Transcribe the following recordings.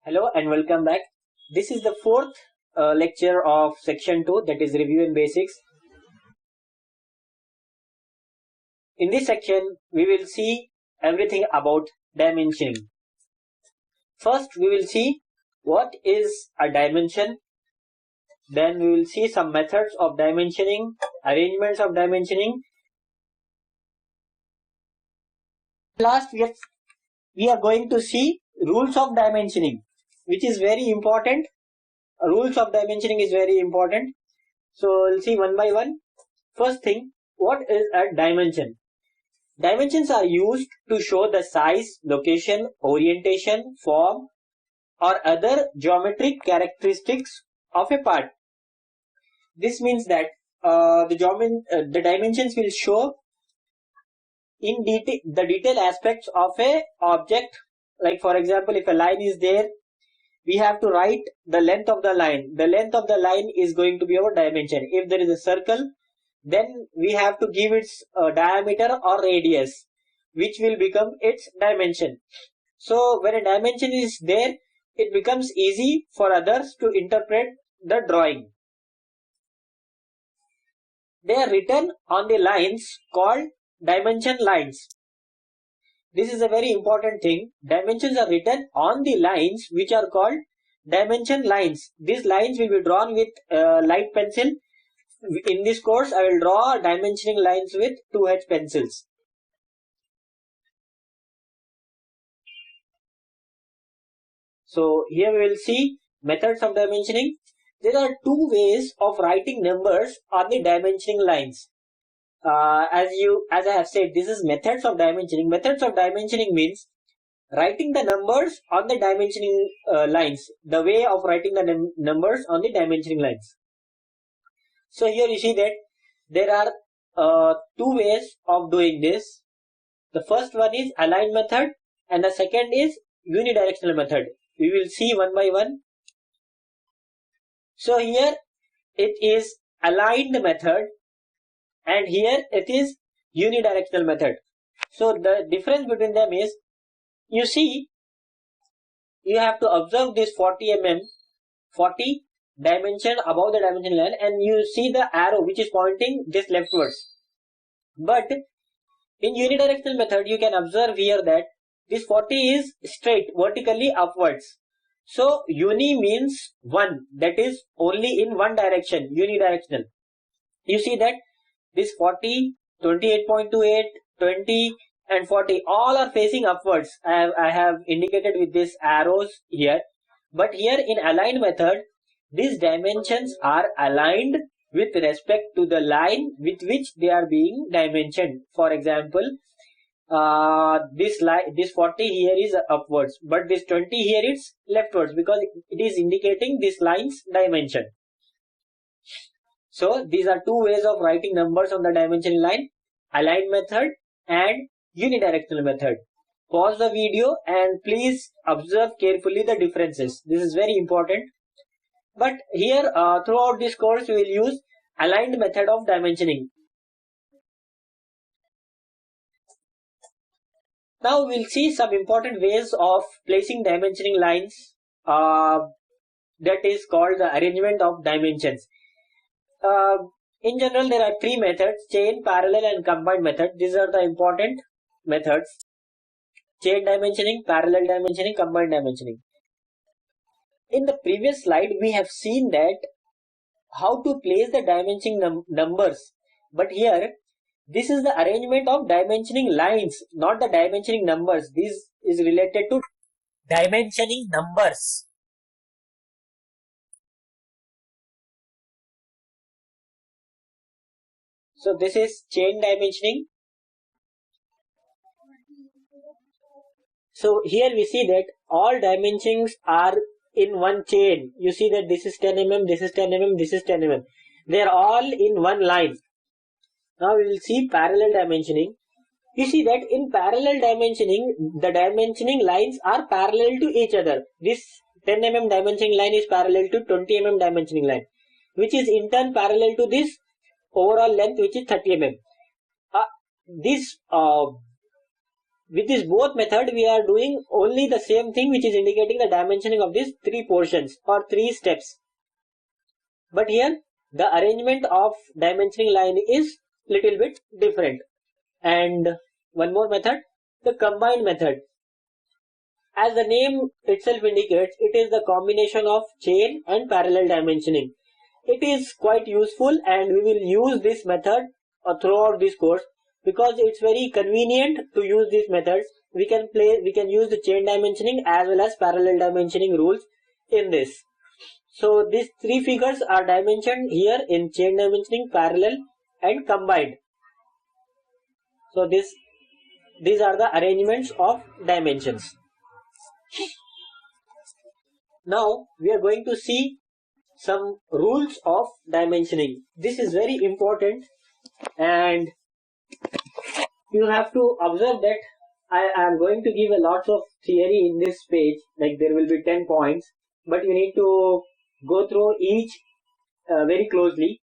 Hello and welcome back. This is the fourth lecture of section 2, that is review and basics. In this section we will see everything about dimensioning. First we will see what is a dimension, then we will see some methods of dimensioning, arrangements of dimensioning. Last we are going to see rules of dimensioning, which is very important. Rules of dimensioning is very important. So we'll see one by one. First thing, what is a dimension? Dimensions are used to show the size, location, orientation, form, or other geometric characteristics of a part. This means that the dimensions will show in detail the detailed aspects of a object. Like for example, if a line is there, we have to write the length of the line. The length of the line is going to be our dimension. If there is a circle, then we have to give its diameter or radius, which will become its dimension. So when a dimension is there, it becomes easy for others to interpret the drawing. They are written on the lines called dimension lines. This is a very important thing. Dimensions are written on the lines which are called dimension lines. These lines will be drawn with light pencil. In this course, I will draw dimensioning lines with 2H pencils. So here we will see methods of dimensioning. There are two ways of writing numbers on the dimensioning lines. As I have said, this is methods of dimensioning. Methods of dimensioning means writing the numbers on the dimensioning lines. The way of writing the numbers on the dimensioning lines. So here you see that there are two ways of doing this. The first one is aligned method and the second is unidirectional method. We will see one by one. So here it is aligned method and here it is unidirectional method. So the difference between them is, you see, you have to observe this 40 mm, 40 dimension above the dimension line, and you see the arrow which is pointing this leftwards. But in unidirectional method, you can observe here that this 40 is straight, vertically upwards. So uni means one, that is only in one direction, unidirectional. You see that this 40, 28.28, 20 and 40 all are facing upwards. I have indicated with these arrows here. But here in aligned method, these dimensions are aligned with respect to the line with which they are being dimensioned. For example, this 40 here is upwards, but this 20 here is leftwards, because it is indicating this line's dimension. So these are two ways of writing numbers on the dimension line: aligned method and unidirectional method. Pause the video and please observe carefully the differences. This is very important. But here throughout this course we will use aligned method of dimensioning. Now we will see some important ways of placing dimensioning lines, that is called the arrangement of dimensions. In general, there are three methods: chain, parallel and combined method. These are the important methods: chain dimensioning, parallel dimensioning, combined dimensioning. In the previous slide, we have seen that how to place the dimensioning numbers. But here, this is the arrangement of dimensioning lines, not the dimensioning numbers. This is related to dimensioning numbers. So this is chain dimensioning. So here we see that all dimensions are in one chain. You see that this is 10 mm, this is 10 mm, this is 10 mm. They are all in one line. Now we will see parallel dimensioning. You see that in parallel dimensioning, the dimensioning lines are parallel to each other. This 10 mm dimensioning line is parallel to 20 mm dimensioning line, which is in turn parallel to this overall length, which is 30 mm. with this both method we are doing only the same thing, which is indicating the dimensioning of these three portions or three steps. But here the arrangement of dimensioning line is little bit different. And one more method, the combined method. As the name itself indicates, it is the combination of chain and parallel dimensioning. It is quite useful and we will use this method throughout this course because it's very convenient to use these methods. We can use the chain dimensioning as well as parallel dimensioning rules in this. So these three figures are dimensioned here in chain dimensioning, parallel and combined. So these are the arrangements of dimensions. Now we are going to see some rules of dimensioning. This is very important and you have to observe that I am going to give a lot of theory in this page, like there will be 10 points, but you need to go through each very closely.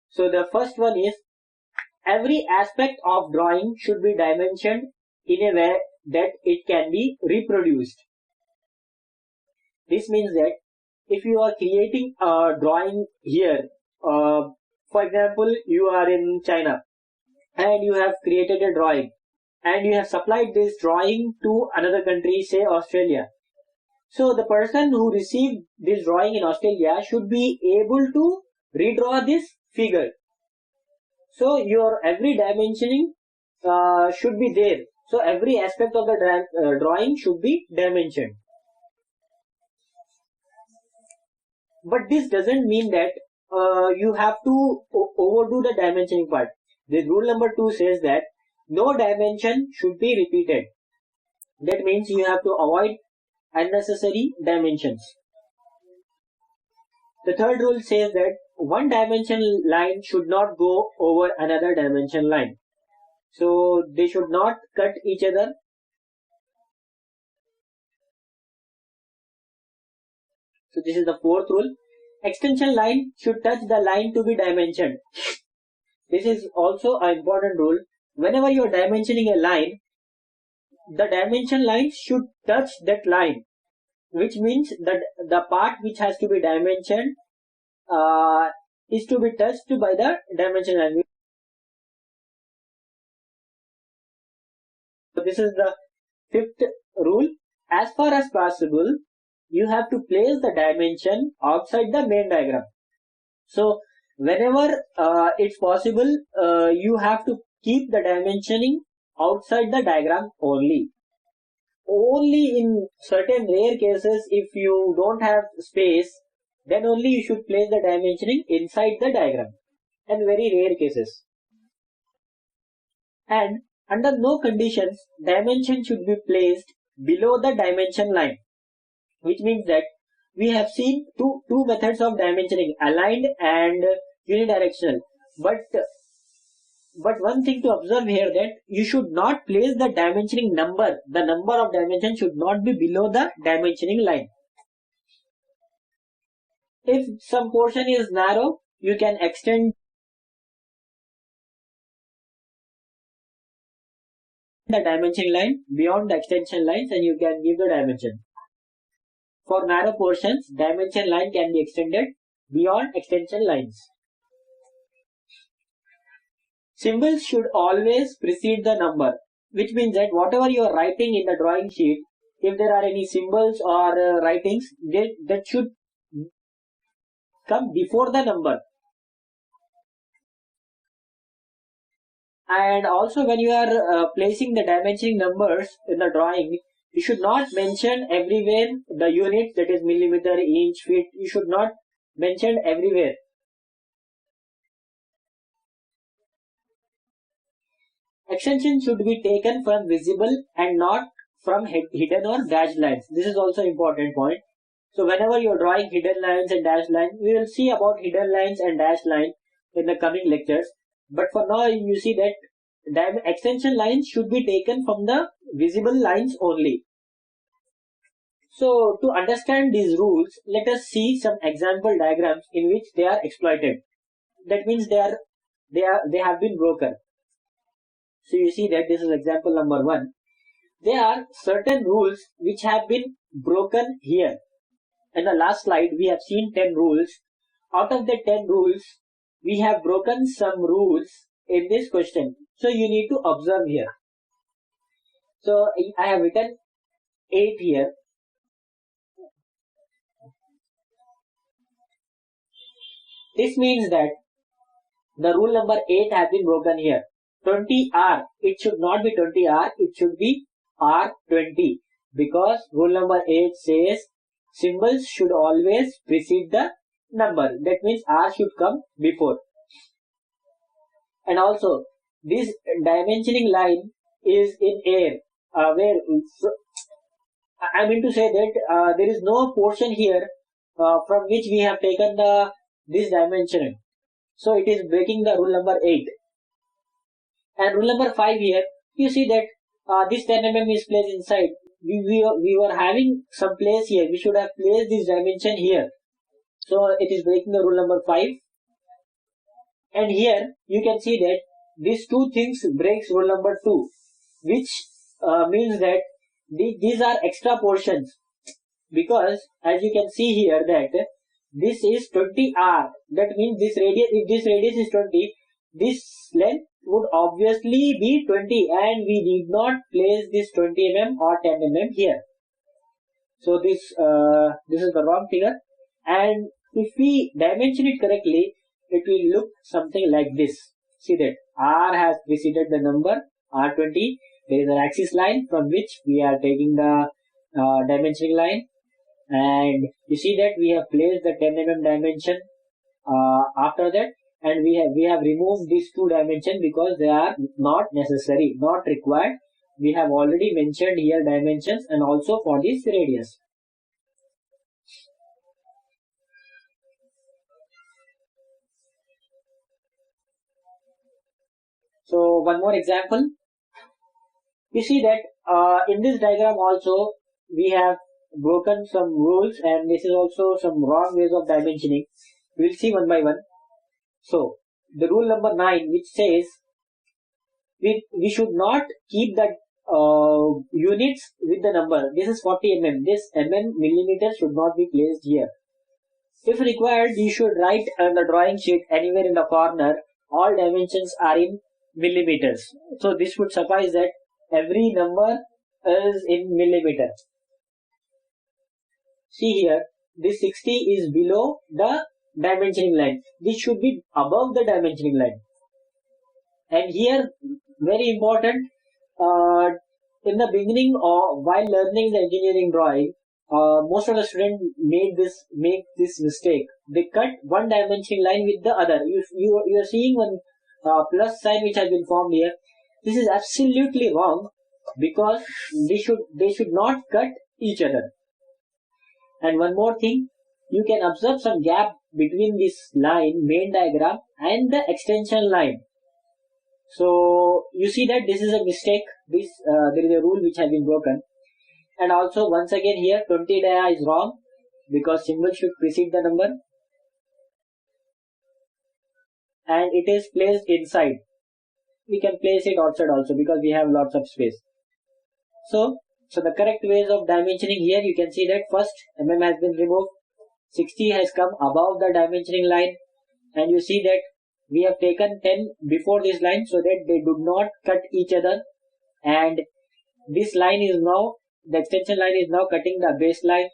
So the first one is, every aspect of drawing should be dimensioned in a way that it can be reproduced. This means that if you are creating a drawing here, for example, you are in China and you have created a drawing and you have supplied this drawing to another country, say Australia. So the person who received this drawing in Australia should be able to redraw this figure. So your every dimensioning should be there. So every aspect of the drawing should be dimensioned. But this doesn't mean that you have to overdo the dimensioning part. The rule number 2 says that no dimension should be repeated. That means you have to avoid unnecessary dimensions. The third rule says that one dimension line should not go over another dimension line. So they should not cut each other. So this is the fourth rule. Extension line should touch the line to be dimensioned. This is also an important rule. Whenever you are dimensioning a line, the dimension line should touch that line, which means that the part which has to be dimensioned is to be touched by the dimension line. So this is the fifth rule. As far as possible, you have to place the dimension outside the main diagram. So whenever it's possible, you have to keep the dimensioning outside the diagram only. Only in certain rare cases, if you don't have space, then only you should place the dimensioning inside the diagram, and very rare cases. And under no conditions, dimension should be placed below the dimension line, which means that we have seen two methods of dimensioning, aligned and unidirectional. But one thing to observe here, that you should not place the dimensioning number. The number of dimensions should not be below the dimensioning line. If some portion is narrow, you can extend the dimensioning line beyond the extension lines and you can give the dimension. For narrow portions, dimension line can be extended beyond extension lines. Symbols should always precede the number, which means that whatever you are writing in the drawing sheet, if there are any symbols or writings, that should come before the number. And also when you are placing the dimensioning numbers in the drawing, you should not mention everywhere the units, that is millimeter, inch, feet. You should not mention everywhere. Extension should be taken from visible and not from hidden or dashed lines. This is also important point. So whenever you are drawing hidden lines and dashed lines, we will see about hidden lines and dashed lines in the coming lectures. But for now, you see that extension lines should be taken from the visible lines only. So to understand these rules, let us see some example diagrams in which they are exploited. That means they have been broken. So you see that this is example number 1. There are certain rules which have been broken here. In the last slide, we have seen 10 rules. Out of the 10 rules, we have broken some rules in this question. So you need to observe here. So I have written 8 here. This means that the rule number 8 has been broken here. 20R, it should not be 20R, it should be R20, because rule number 8 says symbols should always precede the number. That means R should come before. And also, this dimensioning line is in air, where I mean to say that there is no portion here from which we have taken this dimension. So it is breaking the rule number 8. And rule number 5 here, you see that this 10 mm is placed inside. We were having some place here. We should have placed this dimension here. So it is breaking the rule number 5. And here you can see that these two things breaks rule number 2, which means that these are extra portions, because as you can see here that this is 20R. That means this radius, if this radius is 20, this length would obviously be 20, and we did not place this 20 mm or 10 mm here. So this is the wrong figure, and if we dimension it correctly, it will look something like this. See that R has preceded the number R20. There is an axis line from which we are taking the dimensioning line, and you see that we have placed the 10 mm dimension after that, and we have removed these two dimensions because they are not necessary, not required. We have already mentioned here dimensions and also for this radius. So one more example. You see that in this diagram also we have broken some rules, and this is also some wrong ways of dimensioning. We will see one by one. So the rule number 9, which says we should not keep the units with the number. This is 40 mm. This mm millimeter should not be placed here. If required, you should write on the drawing sheet anywhere in the corner all dimensions are in millimeters. So this would suffice that every number is in millimeter. See here, this 60 is below the dimensioning line. This should be above the dimensioning line. And here, very important, in the beginning or while learning the engineering drawing, most of the students make this mistake. They cut one dimensioning line with the other. You are seeing one plus sign which has been formed here. This is absolutely wrong, because they should not cut each other. And one more thing, you can observe some gap between this line, main diagram, and the extension line. So you see that this is a mistake. There is a rule which has been broken. And also once again here 20 dia is wrong, because symbol should precede the number, and it is placed inside. We can place it outside also because we have lots of space. So the correct ways of dimensioning here, you can see that first mm has been removed, 60 has come above the dimensioning line, and you see that we have taken 10 before this line so that they do not cut each other, and this line is now, the extension line is now cutting the base line,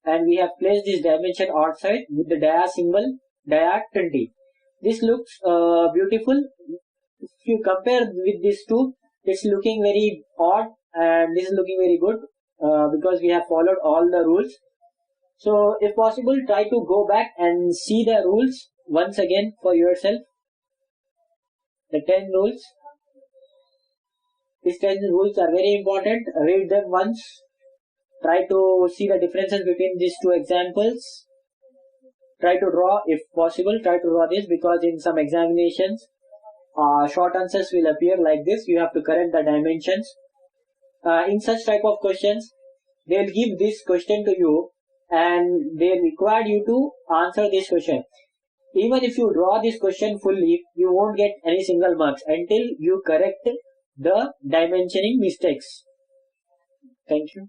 and we have placed this dimension outside with the dia symbol, dia 20. This looks beautiful. If you compare with these two, it's looking very odd, and this is looking very good because we have followed all the rules. So if possible, try to go back and see the rules once again for yourself. The 10 rules. These 10 rules are very important. Read them once. Try to see the differences between these two examples. Try to draw, if possible, try to draw this, because in some examinations, short answers will appear like this. You have to correct the dimensions. In such type of questions, they will give this question to you, and they require you to answer this question. Even if you draw this question fully, you won't get any single marks until you correct the dimensioning mistakes. Thank you.